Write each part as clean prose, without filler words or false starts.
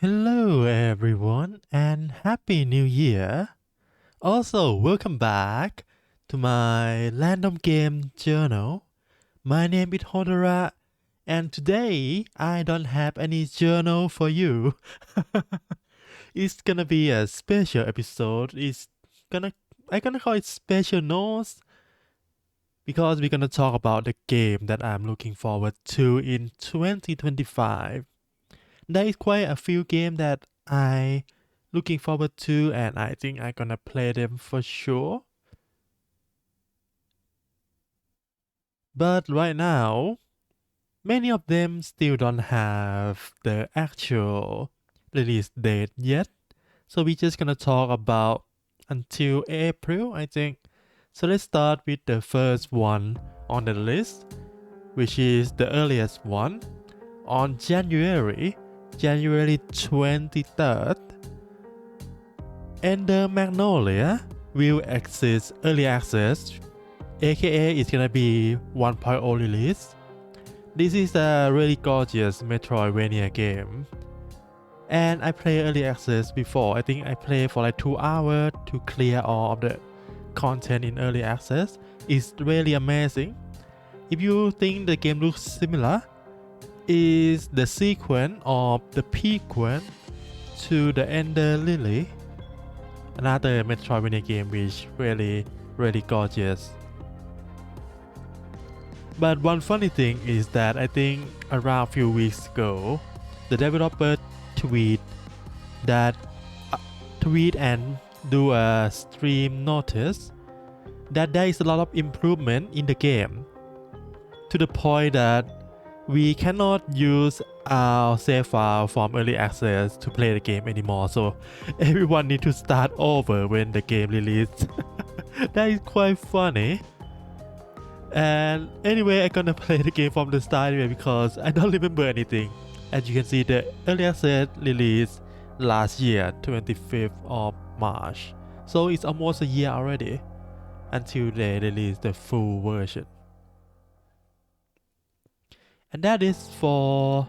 Hello, everyone, and Happy New Year! Also, welcome back to my random game journal. My name is Hodora, and today I don't have any journal for you. It's gonna be a special episode. Gonna I'm gonna call it special notes because we're gonna talk about the game that I'm looking forward to in 2025. There is quite a few games that I looking forward to, and I think I'm gonna play them for sure. But right now, many of them still don't have the actual release date yet. So we're just gonna talk about until April, I think. So let's start with the first one on the list, which is the earliest one. On January 23rd, Ender Magnolia will access early access, aka it's gonna be 1.0 release. This is a really gorgeous Metroidvania game. And I played early access before. I think I played for like 2 hours to clear all of the content in early access. It's really amazing. If you think the game looks similar, is the sequence of the prequel to the Ender Lily, another Metroidvania game which really gorgeous. But one funny thing is that I think around a few weeks ago, the developer tweet that tweet and do a stream notice that there is a lot of improvement in the game, to the point that we cannot use our save file from early access to play the game anymore, so everyone need to start over when the game released. That is quite funny. And anyway, I'm gonna play the game from the start anyway because I don't remember anything. As you can see, the early access released last year, 25th of March. So it's almost a year already until they release the full version. And that is for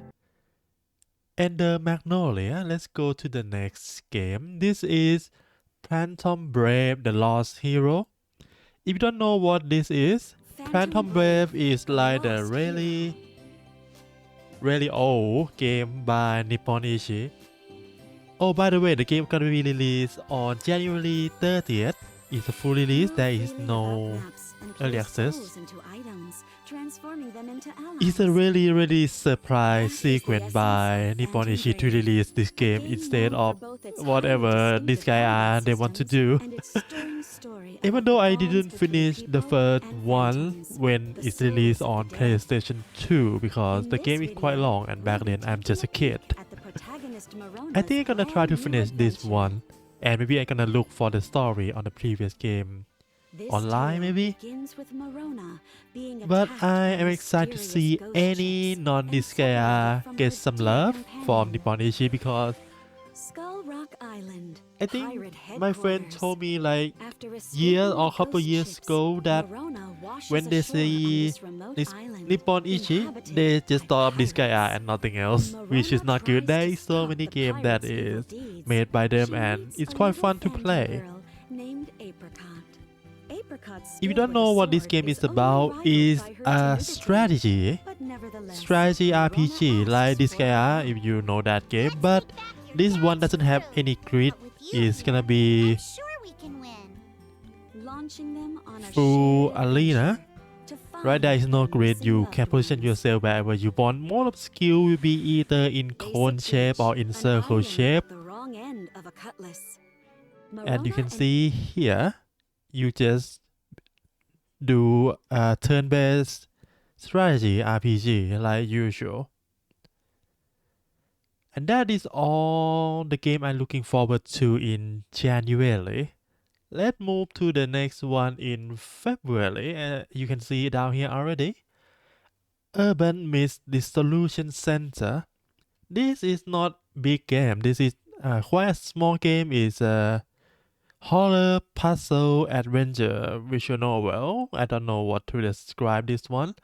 Ender Magnolia. Let's go to the next game. This is Phantom Brave The Lost Hero. If you don't know what this is, Phantom Brave is like the really old game by Nippon Ichi. Oh, by the way, the game gonna be released on January 30th. It's a full release. There is no early access. It's a really surprise sequence by Nippon Ichi to release this game instead of whatever this guy they want to do. Even though I didn't finish the first one when it's released on PlayStation 2 because the game is quite long and back then I'm just a kid. I think I'm gonna try to finish this one, and maybe I'm gonna look for the story on the previous game online maybe. But I am excited to see any non-Disgaea get some love from Nippon Ichi because I think my friend told me like years or couple years ago that when they see this Nippon Ichi, they just thought of Disgaea and nothing else, which is not good. There is so many games that is made by them and it's quite fun to play. If you don't know what this game is about, it's a strategy RPG like Disgaea, if you know that game, but this one doesn't have any grid. It's gonna be full arena. Right, there is no grid. You can position yourself wherever you want. More of skill will be either in cone shape or in circle shape. And you can see here, you just do a turn-based strategy RPG like usual. And that is all the game I'm looking forward to in January. Let's move to the next one in February. You can see it down here already. Urban Mist Dissolution Center. This is not big game. This is quite a small game. It's a horror puzzle adventure visual novel. I don't know what to describe this one,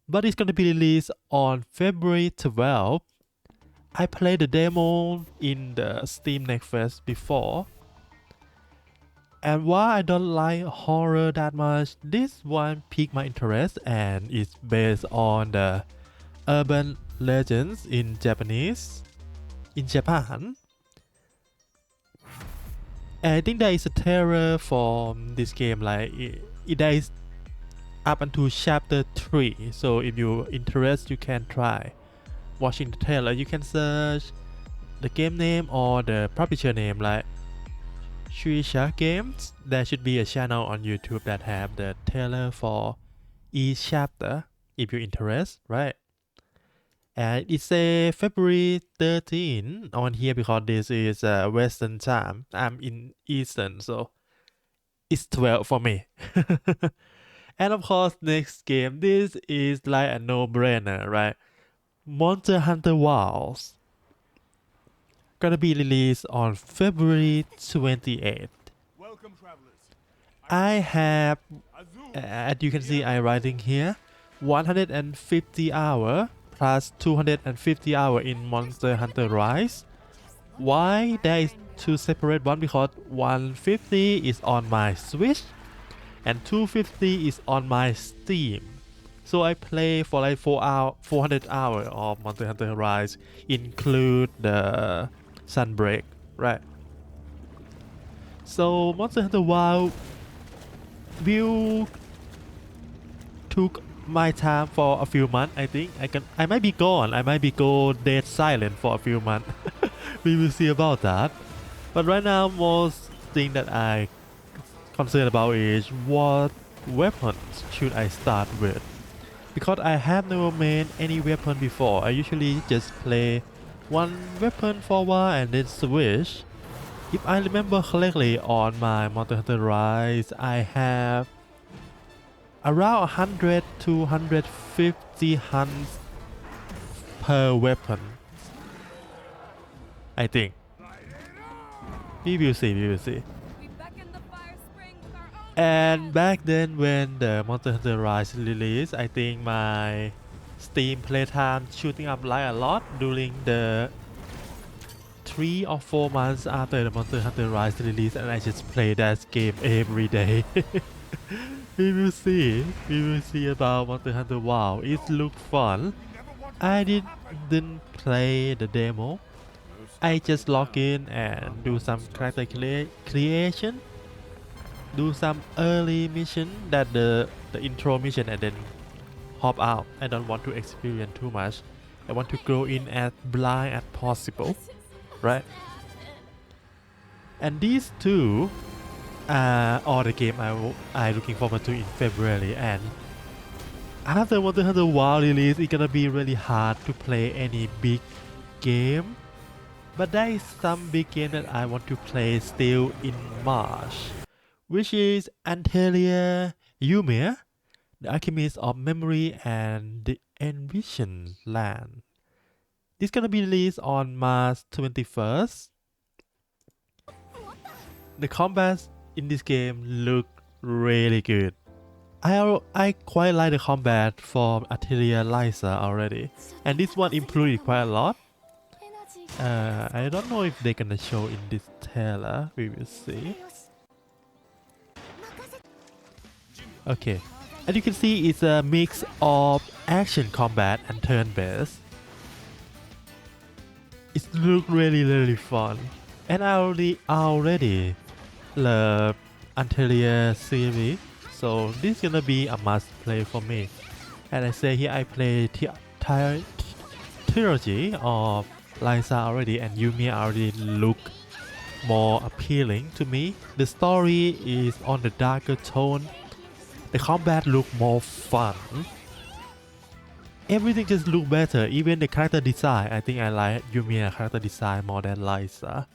but it's going to be released on February 12th. I played the demo in the Steam Next Fest before, and while I don't like horror that much, this one piqued my interest and it's based on the urban legends in Japan. And I think there is a trailer for this game, like there is up until chapter 3, so if you're interested you can try watching the trailer. You can search the game name or the publisher name like Shueisha Games. There should be a channel on YouTube that have the trailer for each chapter if you're interested, right? And it's a February 13 on here because this is Western time. I'm in Eastern, so it's 12 for me. And of course, next game, this is like a no-brainer, right? Monster Hunter Wilds. Gonna be released on February 28th. Welcome, travelers. I have, as you can see, I'm writing here, 150 hour plus 250 hour in Monster Hunter Rise. Why there is two separate one? Because 150 is on my Switch and 250 is on my Steam. So I play for like 400 hours of Monster Hunter Rise, include the Sunbreak, right? So Monster Hunter Wild will took my time for a few months. I think I might be gone. I might be go dead silent for a few months. We will see about that. But right now, most thing that I concerned about is what weapons should I start with. Because I have never made any weapon before. I usually just play one weapon for a while and then switch. If I remember correctly, on my Monster Hunter Rise, I have around 100 to 150 hunts per weapon, I think. We will see. And back then when the Monster Hunter Rise released, I think my Steam playtime shooting up like a lot during the 3 or 4 months after the Monster Hunter Rise release, and I just play that game every day. We will see about Monster Hunter WoW. It looked fun. I didn't play the demo. I just log in and do some character creation, do some early mission, that the intro mission, and then hop out. I don't want to experience too much. I want to go in as blind as possible, right? And these two are all the game I looking forward to in February. And after Monster Hunter WoW release, it's gonna be really hard to play any big game. But there is some big game that I want to play still in March, which is Antelia Yumiya, The Alchemist of Memory and the Envision Land. This gonna be released on March 21st. The combat in this game look really good. I quite like the combat from Atelier Lysa already, and this one improved quite a lot. I don't know if they're gonna show in this trailer. We will see. Okay, as you can see, it's a mix of action combat and turn-based. It looks really fun, and I already love Antelia series, so this is gonna be a must play for me. And I say here, I play trilogy of Lysa already, and Yumiya already look more appealing to me. The story is on the darker tone. The combat look more fun. Everything just look better, even the character design. I think I like Yumiya character design more than Lysa.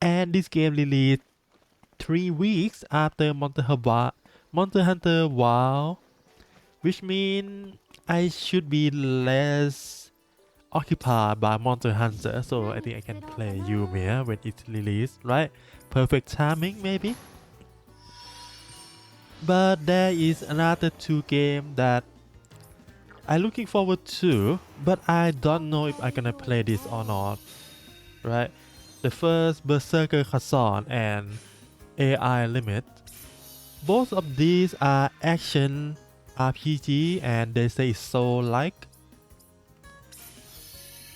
And this game released 3 weeks after Monster Hunter WoW, which means I should be less occupied by Monster Hunter, so I think I can play Yumiya when it's released, right? Perfect timing maybe. But there is another 2 games that I'm looking forward to, but I don't know if I'm gonna play this or not, right? The first Berserker Khazan and AI Limit. Both of these are action RPG and they say soul like.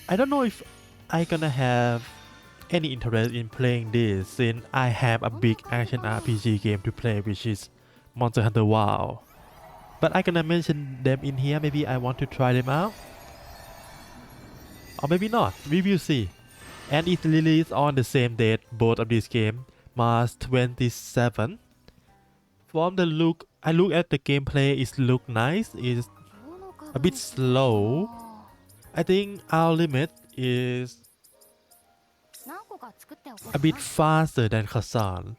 I don't know if I gonna have any interest in playing this since I have a big action RPG game to play, which is Monster Hunter WoW. But I gonna mention them in here, maybe I want to try them out. Or maybe not, we will see. And it released on the same date, both of these games, March 27. From the look, I look at the gameplay, it look nice, it's a bit slow. I think our limit is a bit faster than Khazan.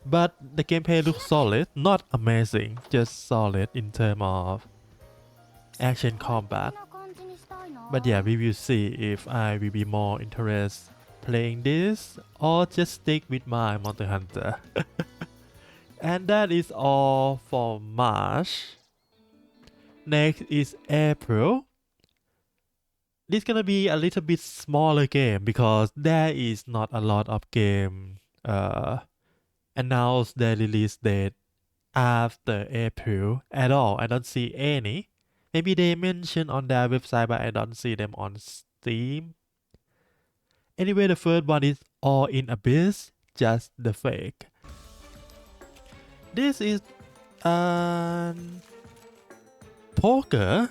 But the gameplay looks solid, not amazing, just solid in terms of action combat. But yeah, we will see if I will be more interested playing this or just stick with my Monster Hunter. And that is all for March. Next is April. This gonna be a little bit smaller game because there is not a lot of game announced their release date after April at all. I don't see any. Maybe they mention on their website, but I don't see them on Steam. Anyway, the first one is All in Abyss, Just the Fake. This is poker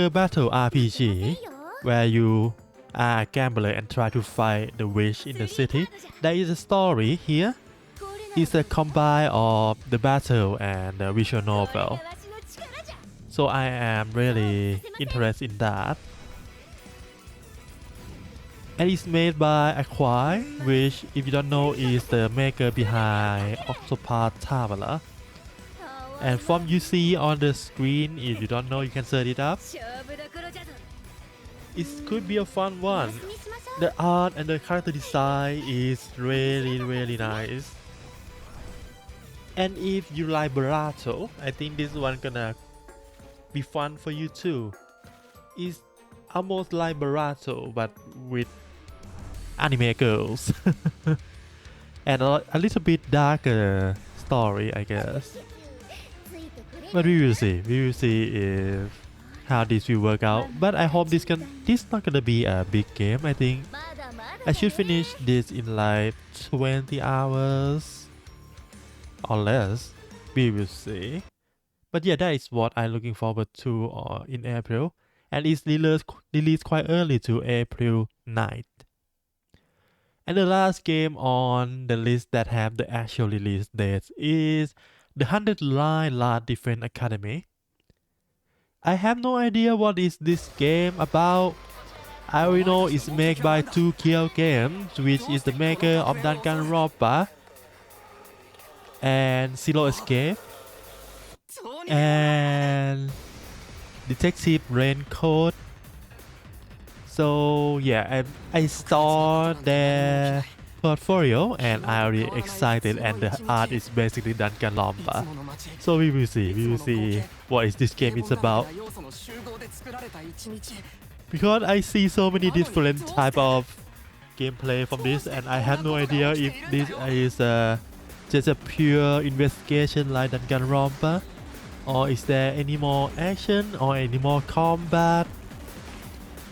battle RPG where you are a gambler and try to fight the witch in the city. There is a story here. It's a combine of the battle and the visual novel. So I am really interested in that. And it's made by Acquire, which if you don't know is the maker behind Octopath Traveler. And from you see on the screen, if you don't know you can search it up. It could be a fun one. The art and the character design is really nice. And if you like Boruto, I think this one gonna be fun for you too. It's almost like Boruto but with anime girls. And a little bit darker story, I guess. But we will see if how this will work out. But I hope this not gonna be a big game. I think I should finish this in like 20 hours or less. We will see. But yeah, that is what I'm looking forward to in April. And it's released quite early to April 9th. And the last game on the list that have the actual release date is the 100 Line Last Defense Academy. I have no idea what is this game about. I only know it's made by 2Kill Games, which is the maker of Danganronpa and Zero Escape and Detective Raincoat. So yeah, I saw their portfolio and I already excited, and the art is basically Danganronpa. So we will see what is this game is about. Because I see so many different type of gameplay from this, and I have no idea if this is just a pure investigation like Danganronpa, or is there any more action or any more combat.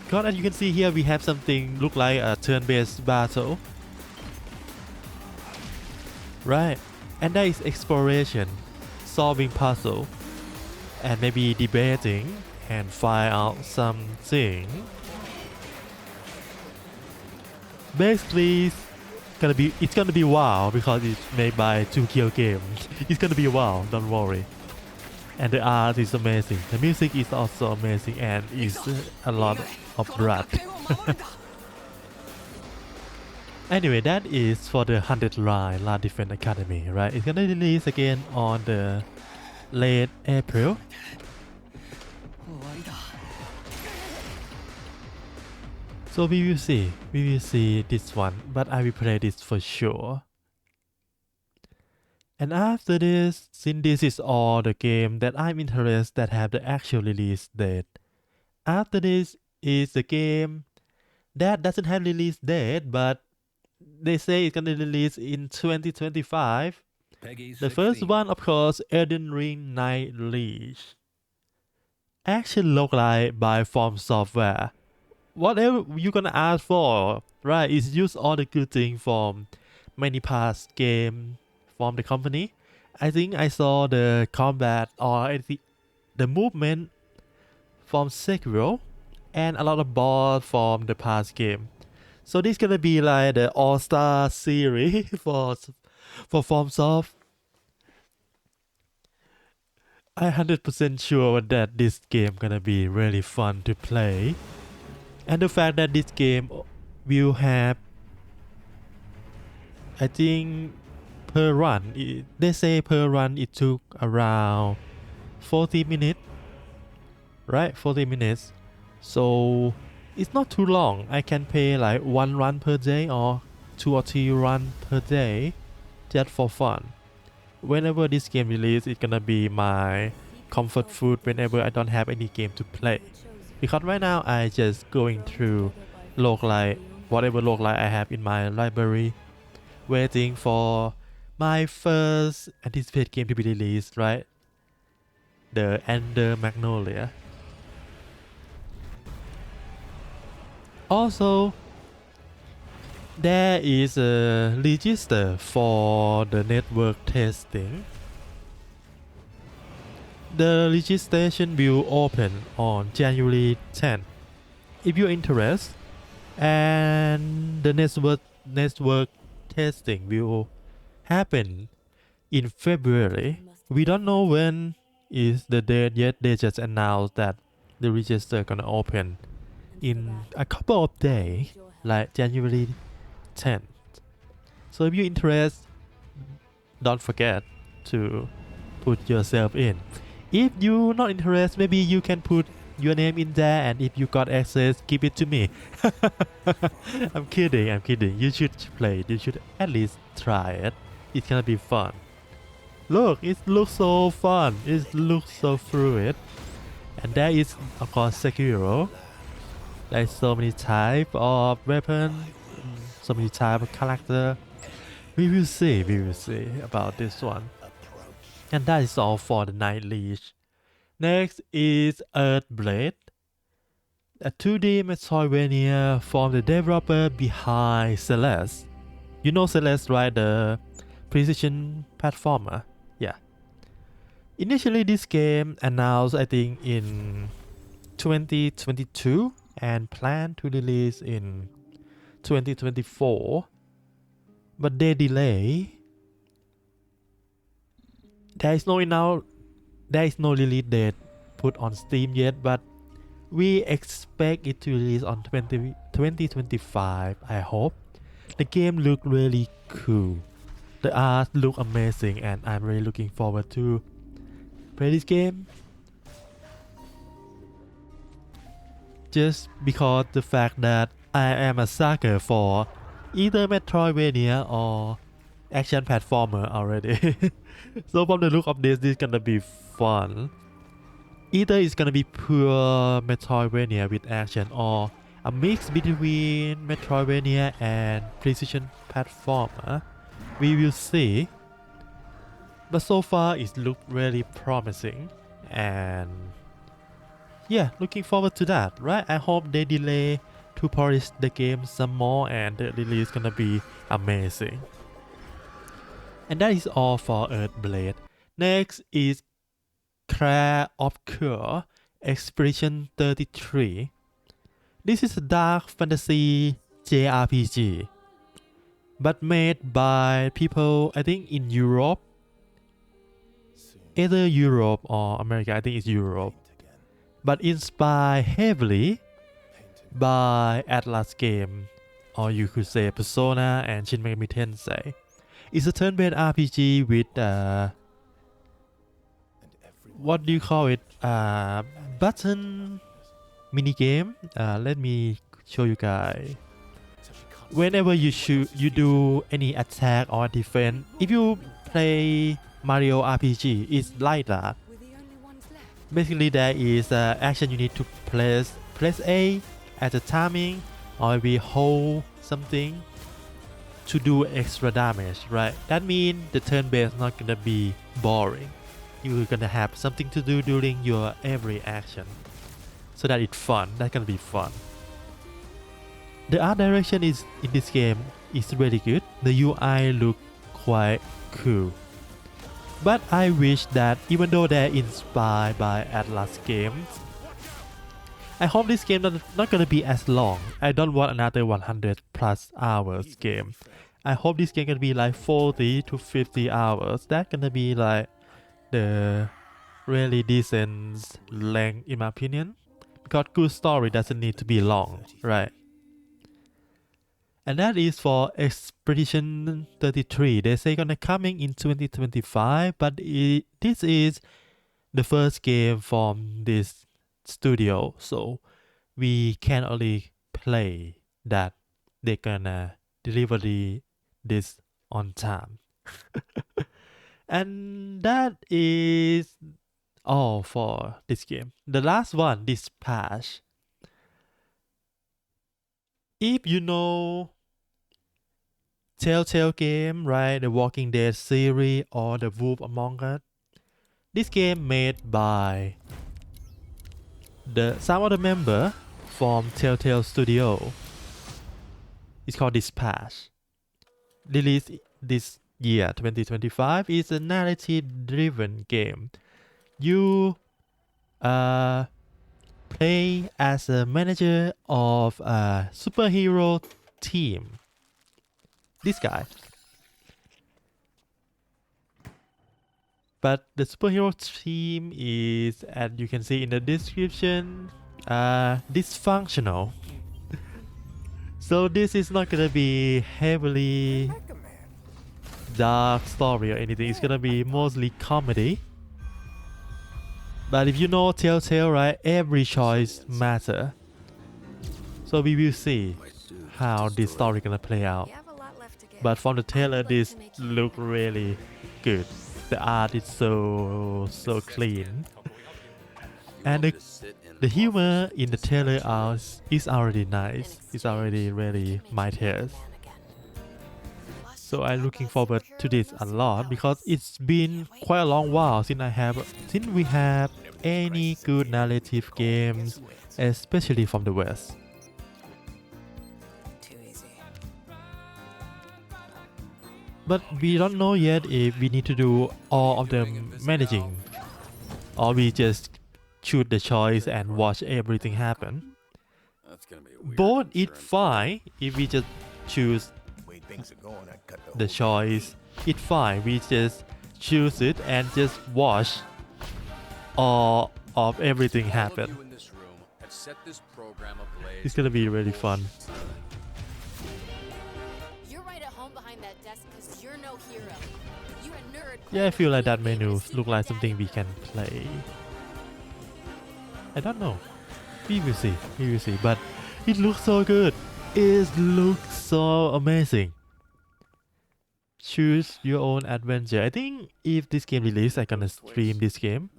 Because as you can see here, we have something look like a turn-based battle, right? And that is exploration, solving puzzle, and maybe debating and find out something. Basically, it's gonna be WoW because it's made by 2Kill Games. It's gonna be WoW, don't worry. And the art is amazing. The music is also amazing, and is a lot of blood. Anyway, that is for the 100 Line Last Defense Academy, right? It's gonna release again on the late April. So we will see this one, but I will play this for sure. And after this, since this is all the game that I'm interested that have the actual release date, after this is the game that doesn't have release date, but they say it's gonna release in 2025. Peggy The first 16. one, of course, Elden Ring Night Leash. Action roguelike by From Software. Whatever you gonna ask for, right? It's use all the good things from many past game from the company. I think I saw the combat or the movement from Sekiro and a lot of boss from the past game. So this gonna be like the all-star series for FromSoft. I 100% sure that this game gonna be really fun to play. And the fact that this game will have, I think per run, they say per run it took around 40 minutes, right? 40 minutes. So it's not too long. I can pay like 1 run per day or 2 or 3 run per day just for fun. Whenever this game release, it's gonna be my comfort food whenever I don't have any game to play. Because right now I just going through roguelike, whatever roguelike I have in my library, waiting for my first anticipated game to be released, right? The Ender Magnolia. Also, there is a register for the network testing. The registration will open on January 10th. If you're interested, and the network testing will happen in February. We don't know when is the date yet. They just announced that the register gonna open in a couple of days, like January 10th. So if you're interested, don't forget to put yourself in. If you're not interested, maybe you can put your name in there, and if you got access, give it to me. I'm kidding. You should play it. You should at least try it. It's gonna be fun. Look, it looks so fun. It looks so fluid. And there is, of course, Sekiro. There's so many type of weapon, so many type of character. We will see about this one. And that is all for the Night Leash. Next is Earthblade, a 2D Metroidvania from the developer behind Celeste. You know Celeste, right? The precision platformer. Yeah. Initially, this game announced, I think, in 2022 and planned to release in 2024, but they delay. There is no release date put on Steam yet, but we expect it to release on 2025. I hope. The game look really cool. The art look amazing, and I'm really looking forward to play this game. Just because the fact that I am a sucker for either Metroidvania or action platformer already. So from the look of this is gonna be fun. Either it's gonna be pure Metroidvania with action, or a mix between Metroidvania and precision platformer. We will see. But so far it looks really promising, and yeah, looking forward to that, right? I hope they delay to polish the game some more, and the release gonna be amazing. And that is all for Earthblade. Next is Clair Obscur Expedition 33. This is a dark fantasy JRPG, but made by people, I think, in Europe. Either Europe or America, I think it's Europe. But inspired heavily by Atlas game, or you could say Persona and Shin Megami Tensei. It's a turn-based RPG with what do you call it? Button mini game. Let me show you guys. Whenever you do any attack or defense, if you play Mario RPG, it's like that. Basically, there is action you need to press A at the timing, or maybe hold something to do extra damage, right? That means the turn based not gonna be boring. You're gonna have something to do during your every action, so that it's fun. That's gonna be fun. The art direction is in this game is really good. The UI look quite cool. But I wish that even though they're inspired by Atlas games, I hope this game not gonna be as long. I don't want another 100 plus hours game. I hope this game gonna be like 40 to 50 hours. That's gonna be like the really decent length in my opinion. Because good story doesn't need to be long, right? And that is for Expedition 33. They say gonna coming in 2025, but this is the first game from this studio, so we can only play that they're gonna deliver this on time. And that is all for this game. The last one, Dispatch. If you know Telltale game, right? The Walking Dead series or The Wolf Among Us. This game made by some of the member from Telltale Studio. It's called Dispatch. Released this year, 2025, is a narrative-driven game. You play as a manager of a superhero team. This guy. But the superhero team is, as you can see in the description, dysfunctional. So this is not gonna be heavily dark story or anything. It's gonna be mostly comedy. But if you know Telltale, right, every choice matter. So we will see how this story gonna play out. But from the trailer, this look really good. The art is so clean, and the humor in the trailer is already nice. It's already really my taste. So I'm looking forward to this a lot because it's been quite a long while since we have any good narrative games, especially from the West. But we don't know yet if we need to do all of them managing, or we just choose the choice and watch everything happen. Both it's fine if we just choose the choice. It's fine. We just choose it and just watch all of everything happen. It's gonna be really fun. Yeah, I feel like that menu look like something we can play. I don't know. We will see. We will see. But it looks so good. It looks so amazing. Choose your own adventure. I think if this game releases, I'm gonna stream this game.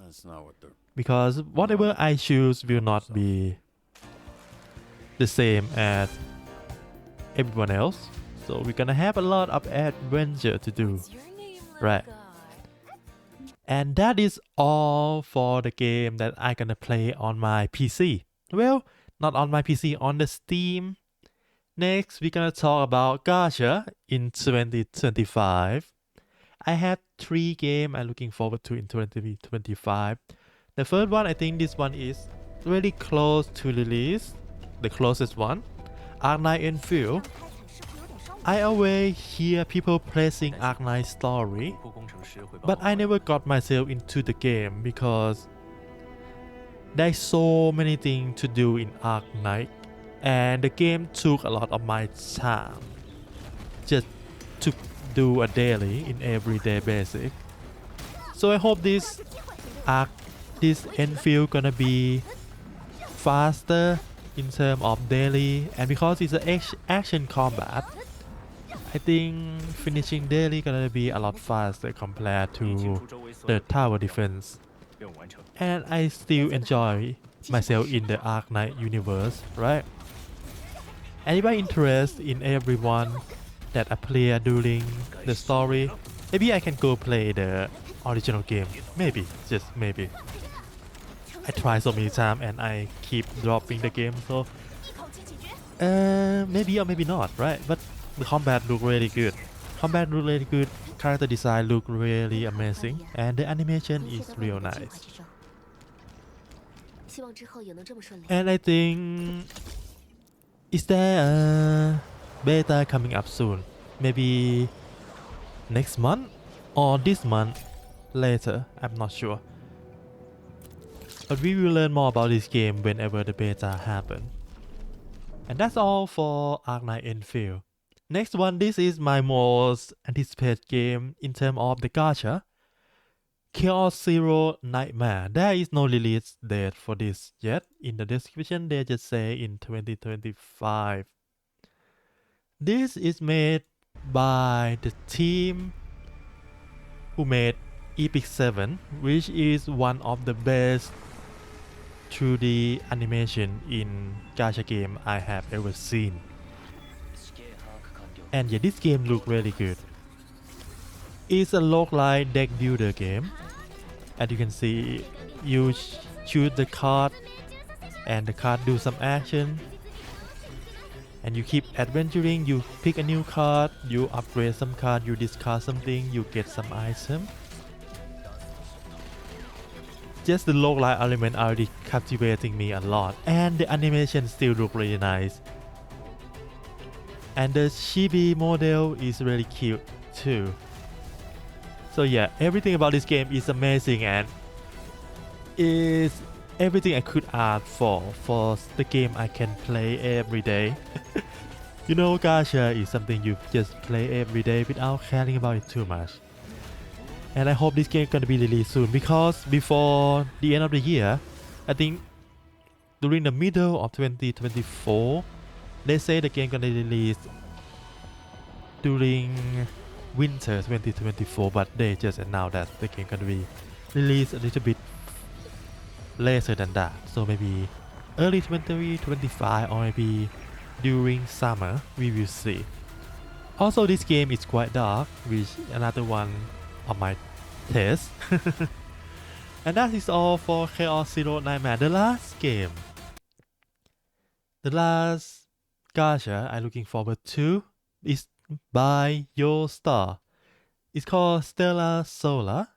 Because whatever I choose will not be the same as everyone else. So we're gonna have a lot of adventure to do. Right. And that is all for the game that I'm gonna play on my PC. Well, not on my PC, on the Steam. Next, we're gonna talk about Gacha in 2025. I have 3 games I'm looking forward to in 2025. The first one, I think this one is really close to release. The closest one, Arknight Enfield. I always hear people praising Arknight story, but I never got myself into the game because there's so many things to do in Arknight, and the game took a lot of my time just to do a daily in everyday basis. So I hope this Enfield gonna be faster in terms of daily, and because it's an action combat, I think finishing daily gonna be a lot faster compared to the tower defense. And I still enjoy myself in the Ark Knight universe, right? Anybody interested in everyone that appear during the story? Maybe I can go play the original game. Maybe, just maybe. I try so many times and I keep dropping the game, so maybe or maybe not, right? But the combat look really good. Combat look really good. Character design look really amazing, and the animation is real nice. And I think, is there a beta coming up soon? Maybe next month or this month later, I'm not sure. But we will learn more about this game whenever the beta happen. And that's all for Ark Knight Enfield. Next one, this is my most anticipated game in terms of the gacha. Chaos Zero Nightmare. There is no release date for this yet. In the description, they just say in 2025. This is made by the team who made Epic 7, which is one of the best 2D animation in gacha game I have ever seen. And yeah, this game looks really good. It's a roguelike deck builder game. As you can see, you choose the card and the card do some action. And you keep adventuring, you pick a new card, you upgrade some card, you discard something, you get some item. Just the roguelike element already captivating me a lot. And the animation still look really nice. And the chibi model is really cute too. So yeah, everything about this game is amazing and is everything I could ask for the game I can play every day. You know, gacha is something you just play every day without caring about it too much. And I hope this game gonna be released soon because before the end of the year, I think during the middle of 2024, they say the game gonna release during winter 2024, but they just announced that the game gonna be released a little bit later than that. So maybe early 2025 or maybe during summer, we will see. Also, this game is quite dark, which another one of my taste. And that is all for Chaos Zero Nightmare, the last game. The last gacha I'm looking forward to is by Star. It's called Stellar Solar.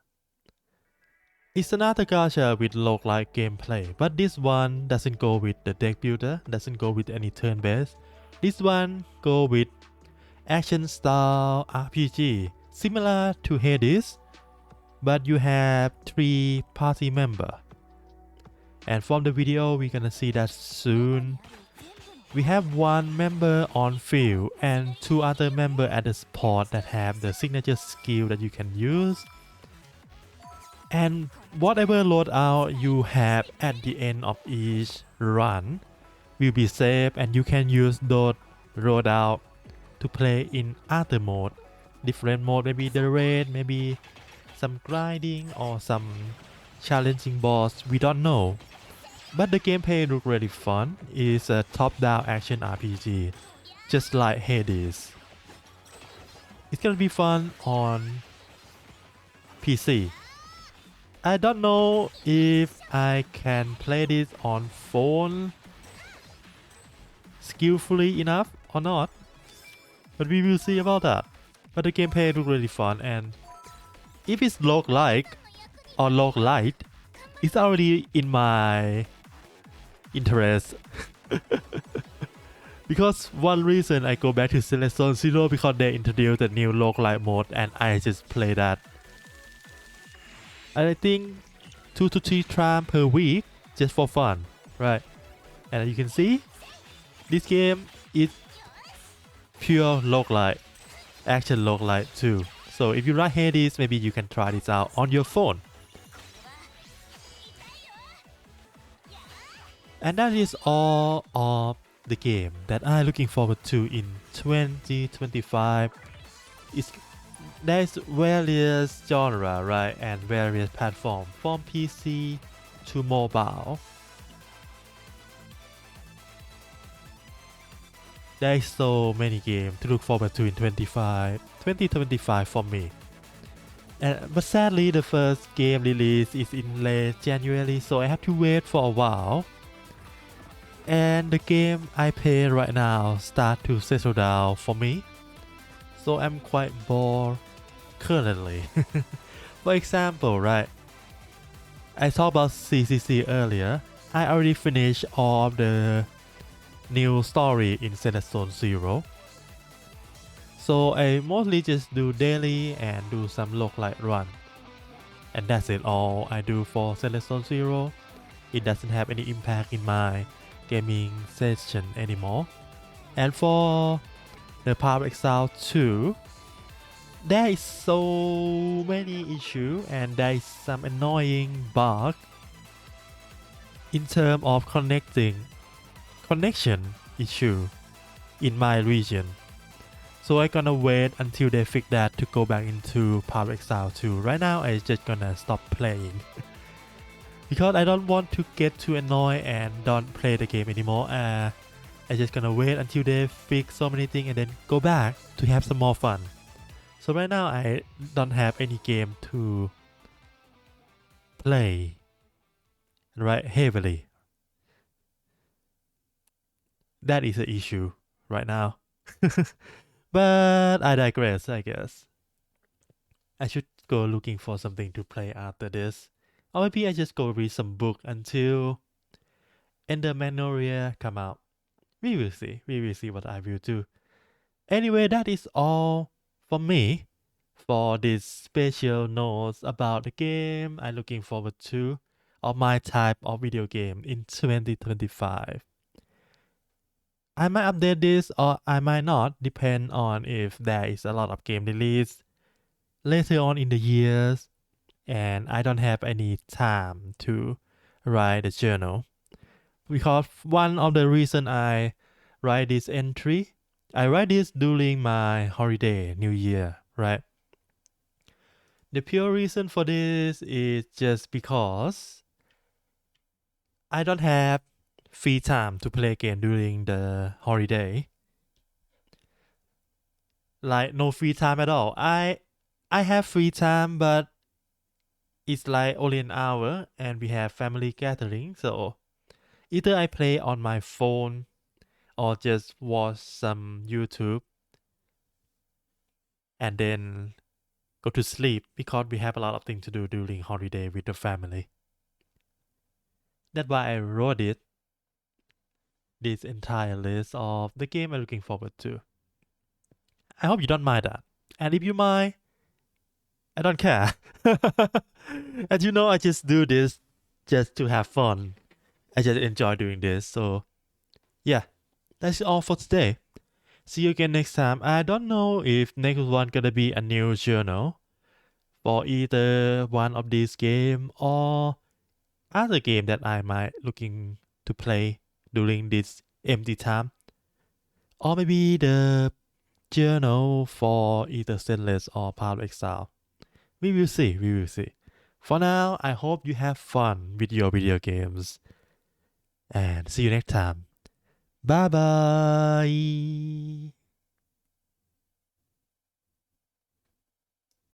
It's another gacha with roguelike gameplay, but this one doesn't go with the deck builder, doesn't go with any turn-based. This one go with action style RPG, similar to Hades, but you have 3 party members. And from the video, we're gonna see that soon. We have 1 member on field and 2 other members at the support that have the signature skill that you can use. And whatever loadout you have at the end of each run will be saved, and you can use those loadout to play in other mode, different mode, maybe the raid, maybe some grinding or some challenging boss, we don't know. But the gameplay looks really fun. It's a top-down action RPG, just like Hades. It's gonna be fun on PC. I don't know if I can play this on phone skillfully enough or not, but we will see about that. But the gameplay looks really fun, and if it's roguelike or roguelite, it's already in my interest. Because one reason I go back to Celeste Zero because they introduced a new roguelike mode and I just play that. And I think 2 to 3 times per week just for fun, right? And as you can see, this game is pure roguelike, action roguelike too. So if you like Hades, maybe you can try this out on your phone. And that is all of the game that I'm looking forward to in 2025 is there's various genre, right, and various platform from PC to mobile. There's so many games to look forward to in 2025 for me. But sadly, the first game release is in late January, so I have to wait for a while. And the game I play right now start to settle down for me, so I'm quite bored currently. For example, right, I talked about CCC earlier. I already finished all of the new story in Zenless Zone Zero. So I mostly just do daily and do some localite run. And that's it all I do for Zenless Zone Zero. It doesn't have any impact in my gaming session anymore. And for the Power Exile 2, there is so many issues and there is some annoying bug in terms of connection issue in my region. So I gonna wait until they fix that to go back into Power Exile 2. Right now I just gonna stop playing because I don't want to get too annoyed and don't play the game anymore. I just gonna wait until they fix so many things and then go back to have some more fun. So right now I don't have any game to play right heavily. That is the issue right now. But I digress, I guess. I should go looking for something to play after this. Or maybe I just go read some book until Ender Magnolia come out. We will see. We will see what I will do. Anyway, that is all for me for this special notes about the game I'm looking forward to or my type of video game in 2025. I might update this or I might not, depend on if there is a lot of game release later on in the years and I don't have any time to write a journal. Because one of the reason I write this entry, I write this during my holiday, New Year, right? The pure reason for this is just because I don't have free time to play game during the holiday. Like no free time at all. I have free time, but it's like only an hour and we have family gathering, so either I play on my phone or just watch some YouTube and then go to sleep because we have a lot of things to do during holiday with the family. That's why I wrote it, this entire list of the game I'm looking forward to. I hope you don't mind that. And if you mind, I don't care. As you know, I just do this just to have fun. I just enjoy doing this. So, yeah, that's all for today. See you again next time. I don't know if next one gonna be a new journal for either one of these game or other game that I might looking to play during this empty time. Or maybe the journal for either Zenless or Power Exile. We will see, we will see. For now, I hope you have fun with your video games. And see you next time. Bye bye.